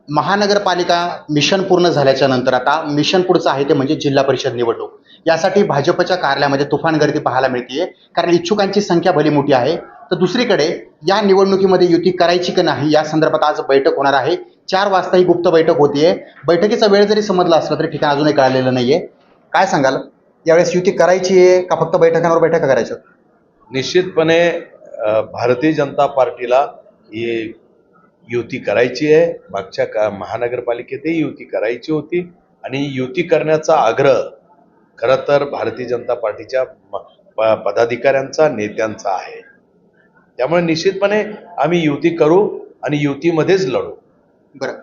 महानगरपालिका मिशन पूर्ण झाल्याच्या नंतर आता मिशन पुढचं आहे ते म्हणजे जिल्हा परिषद निवडणूक. यासाठी भाजपच्या कार्यालयामध्ये तुफान गर्दी पाहायला मिळते, कारण इच्छुकांची संख्या भली मोठी आहे. तर दुसरीकडे या निवडणुकीमध्ये युती करायची की नाही या संदर्भात आज बैठक होणार आहे. 4 वाजता ही गुप्त बैठक होतीये. बैठकीचा वेळ जरी समजला असला तरी ठिकाण अजूनही कळालेलं नाहीये. काय सांगाल, यावेळेस युती करायची आहे का फक्त बैठकांवर बैठका करायच्या? निश्चितपणे भारतीय जनता पार्टीला ही युती करायची आहे. मागच्या महानगरपालिकेतही युती करायची होती आणि युती करण्याचा आग्रह खरं तर भारतीय जनता पार्टीच्या पदाधिकाऱ्यांचा, नेत्यांचा आहे. त्यामुळे निश्चितपणे आम्ही युती करू आणि युतीमध्येच लढू. बरं,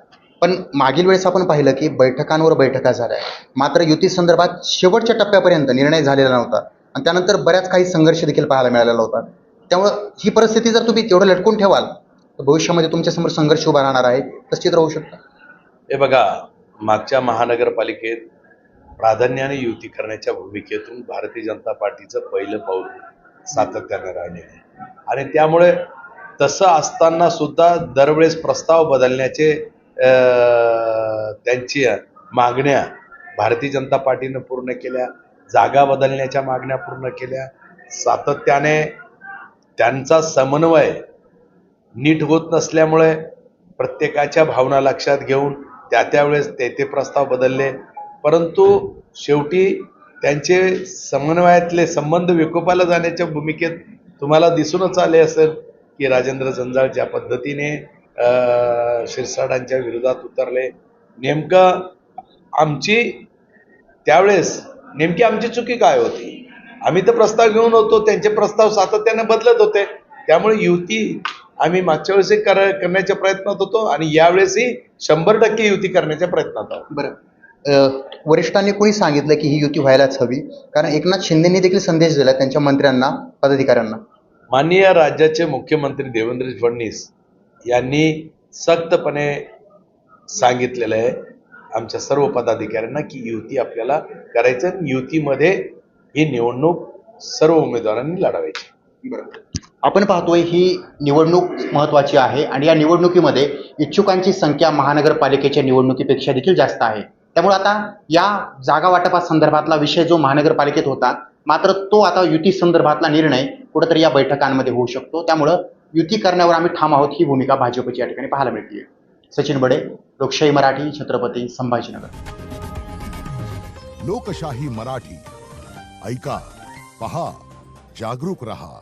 पण मागील वेळेस आपण पाहिलं की बैठकांवर बैठका झाल्या, मात्र युती संदर्भात शेवटच्या टप्प्यापर्यंत निर्णय झालेला नव्हता आणि त्यानंतर बऱ्याच काही संघर्ष देखील पाहायला मिळालेला होता. त्यामुळं ही परिस्थिती जर तुम्ही तेवढं लटकून ठेवाल तर भविष्यामध्ये तुमच्यासमोर संघर्ष उभा राहणार आहे, तशीच राहू शकता. हे बघा, मागच्या महानगरपालिकेत प्राधान्याने युती करण्याच्या भूमिकेतून भारतीय जनता पार्टीचं पहिलं पाऊल सातत्याने राहिले आहे आणि त्यामुळे तसं असताना सुद्धा दरवेळेस प्रस्ताव बदलण्याचे त्यांची मागण्या भारतीय जनता पार्टीनं पूर्ण केल्या, जागा बदलण्याच्या मागण्या पूर्ण केल्या. सातत्याने त्यांचा समन्वय नीट होत नसल्यामुळे प्रत्येकाच्या भावना लक्षात घेऊन त्यावेळेस ते प्रस्ताव बदलले, परंतु शेवटी त्यांचे समन्वयातले संबंध विकोपाला जाण्याच्या भूमिकेत तुम्हाला दिसूनच आले असेल की राजेंद्र जंजाळ ज्या पद्धतीने शिरसाटांच्या विरोधात उतरले. नेमकं त्यावेळेस नेमकी आमची चुकी काय होती? आम्ही तर प्रस्ताव घेऊन होतो, त्यांचे प्रस्ताव सातत्याने बदलत होते. त्यामुळे युती आम्ही मागच्या वेळेसही करण्याच्या प्रयत्नात होतो आणि यावेळेसही 100% युती करण्याच्या प्रयत्नात आहोत. बरं, वरिष्ठांनी कोणी सांगितलं की ही युती व्हायलाच हवी? कारण एकनाथ शिंदेंनी देखील संदेश दिला त्यांच्या मंत्र्यांना, पदाधिकाऱ्यांना. माननीय राज्याचे मुख्यमंत्री देवेंद्र फडणवीस यांनी सख्तपणे सांगितलेलं आहे आमच्या सर्व पदाधिकाऱ्यांना की युती आपल्याला करायचं, युतीमध्ये ही निवडणूक सर्व उमेदवारांनी लढवायची. बरं, आपण पाहतोय ही निवडणूक महत्त्वाची आहे आणि या निवडणुकीमध्ये इच्छुकांची संख्या महानगरपालिकेच्या निवडणुकीपेक्षा देखील जास्त आहे. त्यामुळे आता या जागा वाटपासंदर्भातला विषय जो महानगरपालिकेत होता, मात्र तो आता युती संदर्भातला निर्णय कुठेतरी या बैठकांमध्ये होऊ शकतो. त्यामुळं युती करण्यावर आम्ही ठाम आहोत ही भूमिका भाजपची या ठिकाणी पाहायला मिळते. सचिन बडे, लोकशाही मराठी, छत्रपती संभाजीनगर. लोकशाही मराठी ऐका, पहा, जागरूक रहा.